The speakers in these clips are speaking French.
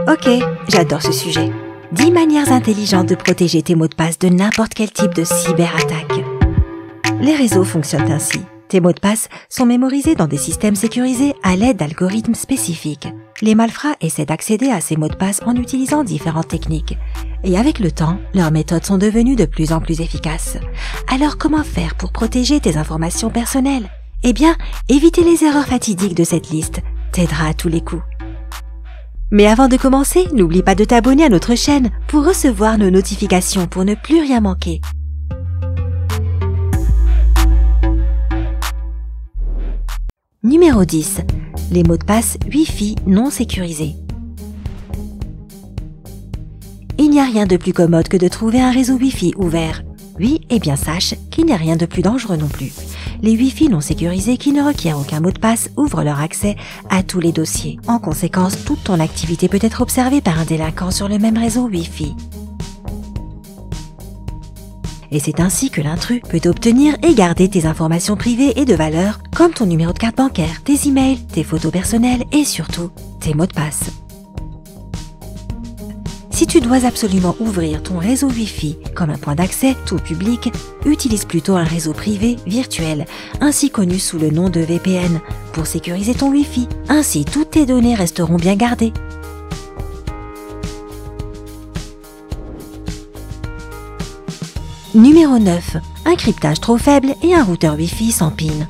Ok, j'adore ce sujet. 10 manières intelligentes de protéger tes mots de passe de n'importe quel type de cyberattaque. Les réseaux fonctionnent ainsi. Tes mots de passe sont mémorisés dans des systèmes sécurisés à l'aide d'algorithmes spécifiques. Les malfrats essaient d'accéder à ces mots de passe en utilisant différentes techniques. Et avec le temps, leurs méthodes sont devenues de plus en plus efficaces. Alors comment faire pour protéger tes informations personnelles? Eh bien, éviter les erreurs fatidiques de cette liste t'aidera à tous les coups. Mais avant de commencer, n'oublie pas de t'abonner à notre chaîne pour recevoir nos notifications pour ne plus rien manquer. Numéro 10. Les mots de passe Wi-Fi non sécurisés. Il n'y a rien de plus commode que de trouver un réseau Wi-Fi ouvert. Oui, et bien sache qu'il n'y a rien de plus dangereux non plus. Les Wi-Fi non sécurisés qui ne requièrent aucun mot de passe ouvrent leur accès à tous les dossiers. En conséquence, toute ton activité peut être observée par un délinquant sur le même réseau Wi-Fi. Et c'est ainsi que l'intrus peut obtenir et garder tes informations privées et de valeur, comme ton numéro de carte bancaire, tes emails, tes photos personnelles et surtout, tes mots de passe. Si tu dois absolument ouvrir ton réseau Wi-Fi comme un point d'accès tout public, utilise plutôt un réseau privé virtuel, ainsi connu sous le nom de VPN, pour sécuriser ton Wi-Fi. Ainsi, toutes tes données resteront bien gardées. Numéro 9. Un cryptage trop faible et un routeur Wi-Fi sans PIN.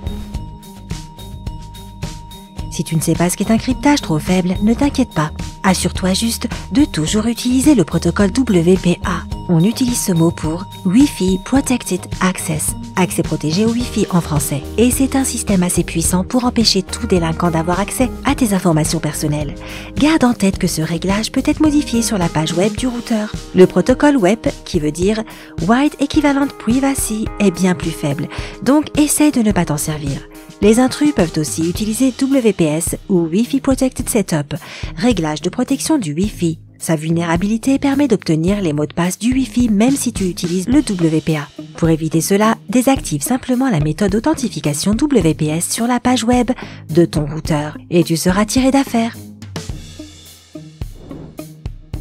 Si tu ne sais pas ce qu'est un cryptage trop faible, ne t'inquiète pas. Assure-toi juste de toujours utiliser le protocole WPA. On utilise ce mot pour Wi-Fi Protected Access, accès protégé au Wi-Fi en français. Et c'est un système assez puissant pour empêcher tout délinquant d'avoir accès à tes informations personnelles. Garde en tête que ce réglage peut être modifié sur la page web du routeur. Le protocole WEP, qui veut dire Wide Equivalent Privacy, est bien plus faible, donc essaie de ne pas t'en servir. Les intrus peuvent aussi utiliser WPS ou Wi-Fi Protected Setup, réglage de protection du Wi-Fi. Sa vulnérabilité permet d'obtenir les mots de passe du Wi-Fi même si tu utilises le WPA. Pour éviter cela, désactive simplement la méthode d'authentification WPS sur la page web de ton routeur et tu seras tiré d'affaire.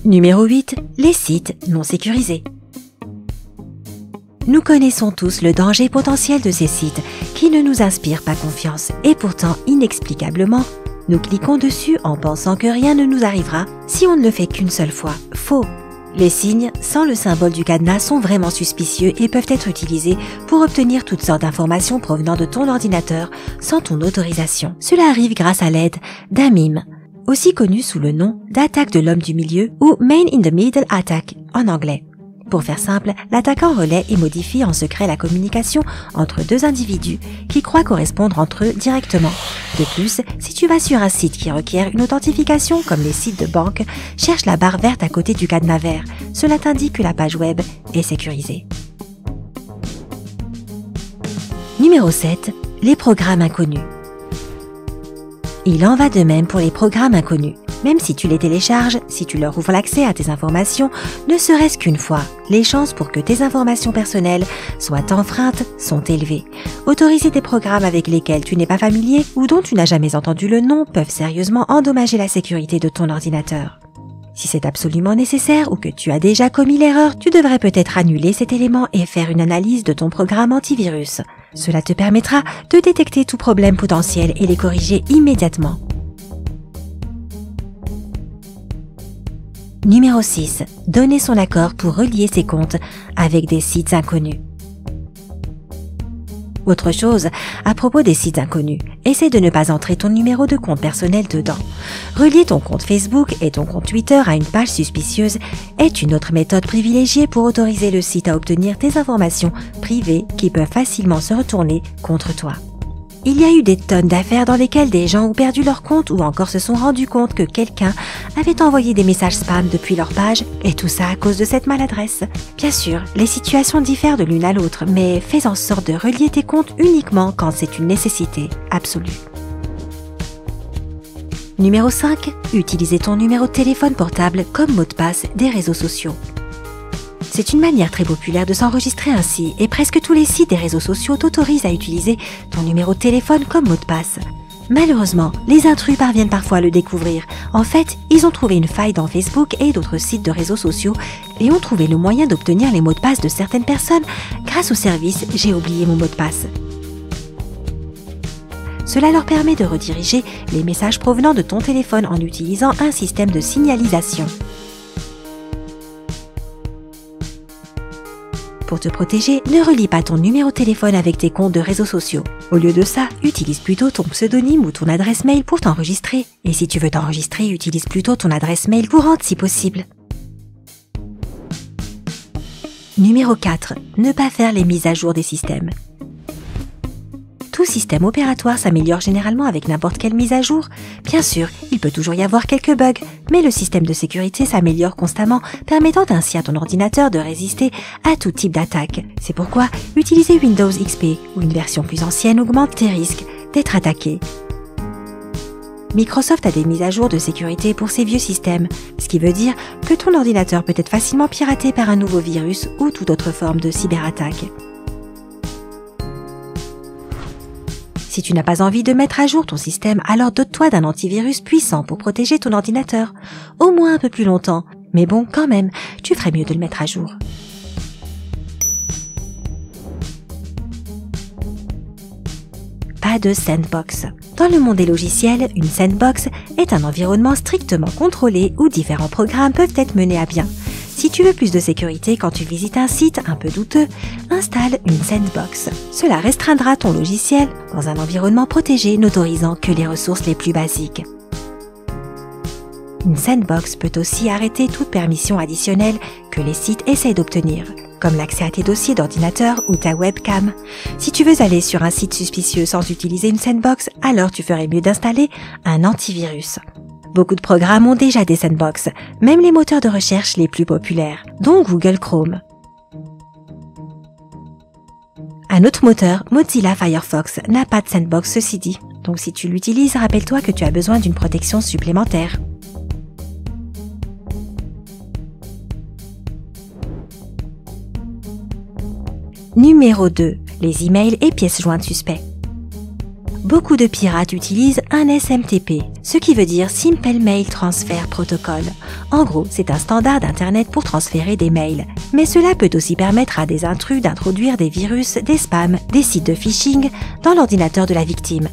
Numéro 8. Les sites non sécurisés. Nous connaissons tous le danger potentiel de ces sites qui ne nous inspirent pas confiance et pourtant, inexplicablement, nous cliquons dessus en pensant que rien ne nous arrivera si on ne le fait qu'une seule fois. Faux! Les signes sans le symbole du cadenas sont vraiment suspicieux et peuvent être utilisés pour obtenir toutes sortes d'informations provenant de ton ordinateur sans ton autorisation. Cela arrive grâce à l'aide d'un MIM, aussi connu sous le nom d'attaque de l'homme du milieu ou Man in the Middle Attack en anglais. Pour faire simple, l'attaquant relaie et modifie en secret la communication entre deux individus qui croient correspondre entre eux directement. De plus, si tu vas sur un site qui requiert une authentification comme les sites de banque, cherche la barre verte à côté du cadenas vert. Cela t'indique que la page web est sécurisée. Numéro 7. Les programmes inconnus. Il en va de même pour les programmes inconnus. Même si tu les télécharges, si tu leur ouvres l'accès à tes informations, ne serait-ce qu'une fois, les chances pour que tes informations personnelles soient enfreintes sont élevées. Autoriser des programmes avec lesquels tu n'es pas familier ou dont tu n'as jamais entendu le nom peuvent sérieusement endommager la sécurité de ton ordinateur. Si c'est absolument nécessaire ou que tu as déjà commis l'erreur, tu devrais peut-être annuler cet élément et faire une analyse de ton programme antivirus. Cela te permettra de détecter tout problème potentiel et les corriger immédiatement. Numéro 6. Donner son accord pour relier ses comptes avec des sites inconnus. Autre chose, à propos des sites inconnus, essaie de ne pas entrer ton numéro de compte personnel dedans. Relier ton compte Facebook et ton compte Twitter à une page suspicieuse est une autre méthode privilégiée pour autoriser le site à obtenir tes informations privées qui peuvent facilement se retourner contre toi. Il y a eu des tonnes d'affaires dans lesquelles des gens ont perdu leur compte ou encore se sont rendus compte que quelqu'un avait envoyé des messages spam depuis leur page et tout ça à cause de cette maladresse. Bien sûr, les situations diffèrent de l'une à l'autre, mais fais en sorte de relier tes comptes uniquement quand c'est une nécessité absolue. Numéro 5. Utilisez ton numéro de téléphone portable comme mot de passe des réseaux sociaux. C'est une manière très populaire de s'enregistrer ainsi et presque tous les sites des réseaux sociaux t'autorisent à utiliser ton numéro de téléphone comme mot de passe. Malheureusement, les intrus parviennent parfois à le découvrir. En fait, ils ont trouvé une faille dans Facebook et d'autres sites de réseaux sociaux et ont trouvé le moyen d'obtenir les mots de passe de certaines personnes grâce au service « J'ai oublié mon mot de passe ». Cela leur permet de rediriger les messages provenant de ton téléphone en utilisant un système de signalisation. Pour te protéger, ne relie pas ton numéro de téléphone avec tes comptes de réseaux sociaux. Au lieu de ça, utilise plutôt ton pseudonyme ou ton adresse mail pour t'enregistrer. Et si tu veux t'enregistrer, utilise plutôt ton adresse mail courante si possible. Numéro 4. Ne pas faire les mises à jour des systèmes. Tout système opératoire s'améliore généralement avec n'importe quelle mise à jour. Bien sûr, il peut toujours y avoir quelques bugs, mais le système de sécurité s'améliore constamment, permettant ainsi à ton ordinateur de résister à tout type d'attaque. C'est pourquoi utiliser Windows XP ou une version plus ancienne augmente tes risques d'être attaqué. Microsoft a des mises à jour de sécurité pour ses vieux systèmes, ce qui veut dire que ton ordinateur peut être facilement piraté par un nouveau virus ou toute autre forme de cyberattaque. Si tu n'as pas envie de mettre à jour ton système, alors dote-toi d'un antivirus puissant pour protéger ton ordinateur. Au moins un peu plus longtemps. Mais bon, quand même, tu ferais mieux de le mettre à jour. Pas de sandbox. Dans le monde des logiciels, une sandbox est un environnement strictement contrôlé où différents programmes peuvent être menés à bien. Si tu veux plus de sécurité quand tu visites un site un peu douteux, installe une sandbox. Cela restreindra ton logiciel dans un environnement protégé n'autorisant que les ressources les plus basiques. Une sandbox peut aussi arrêter toute permission additionnelle que les sites essaient d'obtenir, comme l'accès à tes dossiers d'ordinateur ou ta webcam. Si tu veux aller sur un site suspicieux sans utiliser une sandbox, alors tu ferais mieux d'installer un antivirus. Beaucoup de programmes ont déjà des sandbox, même les moteurs de recherche les plus populaires, dont Google Chrome. Un autre moteur, Mozilla Firefox, n'a pas de sandbox ceci dit, donc si tu l'utilises, rappelle-toi que tu as besoin d'une protection supplémentaire. Numéro 2. Les emails et pièces jointes suspects. Beaucoup de pirates utilisent un SMTP, ce qui veut dire Simple Mail Transfer Protocol. En gros, c'est un standard d'Internet pour transférer des mails. Mais cela peut aussi permettre à des intrus d'introduire des virus, des spams, des sites de phishing dans l'ordinateur de la victime.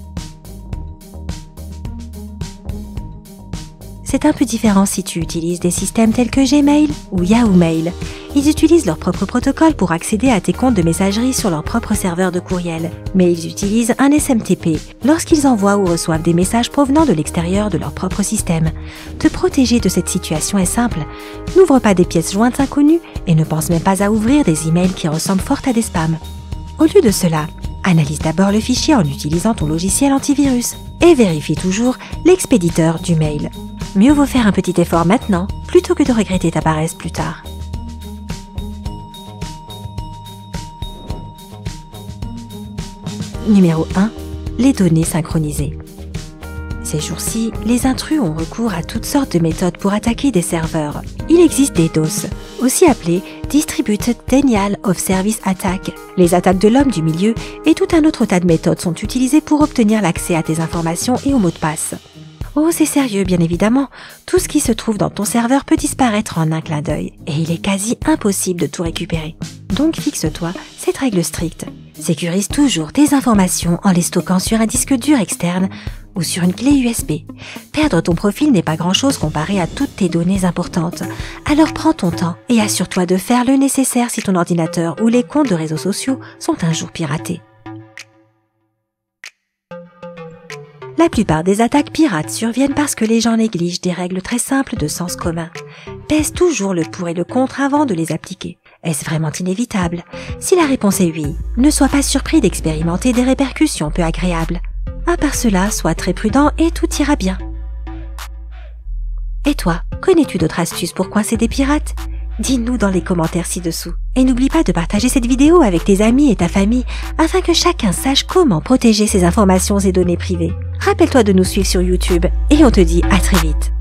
C'est un peu différent si tu utilises des systèmes tels que Gmail ou Yahoo Mail. Ils utilisent leur propre protocole pour accéder à tes comptes de messagerie sur leur propre serveur de courriel. Mais ils utilisent un SMTP lorsqu'ils envoient ou reçoivent des messages provenant de l'extérieur de leur propre système. Te protéger de cette situation est simple. N'ouvre pas des pièces jointes inconnues et ne pense même pas à ouvrir des emails qui ressemblent fort à des spams. Au lieu de cela, analyse d'abord le fichier en utilisant ton logiciel antivirus et vérifie toujours l'expéditeur du mail. Mieux vaut faire un petit effort maintenant, plutôt que de regretter ta paresse plus tard. Numéro 1. Les données synchronisées. Ces jours-ci, les intrus ont recours à toutes sortes de méthodes pour attaquer des serveurs. Il existe des DOS, aussi appelés Distributed Denial of Service Attack. Les attaques de l'homme du milieu et tout un autre tas de méthodes sont utilisées pour obtenir l'accès à tes informations et aux mots de passe. Oh, c'est sérieux, bien évidemment. Tout ce qui se trouve dans ton serveur peut disparaître en un clin d'œil, et il est quasi impossible de tout récupérer. Donc fixe-toi cette règle stricte. Sécurise toujours tes informations en les stockant sur un disque dur externe ou sur une clé USB. Perdre ton profil n'est pas grand-chose comparé à toutes tes données importantes. Alors prends ton temps et assure-toi de faire le nécessaire si ton ordinateur ou les comptes de réseaux sociaux sont un jour piratés. La plupart des attaques pirates surviennent parce que les gens négligent des règles très simples de sens commun. Pèse toujours le pour et le contre avant de les appliquer. Est-ce vraiment inévitable? Si la réponse est oui, ne sois pas surpris d'expérimenter des répercussions peu agréables. À part cela, sois très prudent et tout ira bien. Et toi, connais-tu d'autres astuces pour coincer des pirates? Dis-nous dans les commentaires ci-dessous. Et n'oublie pas de partager cette vidéo avec tes amis et ta famille afin que chacun sache comment protéger ses informations et données privées. Rappelle-toi de nous suivre sur YouTube et on te dit à très vite.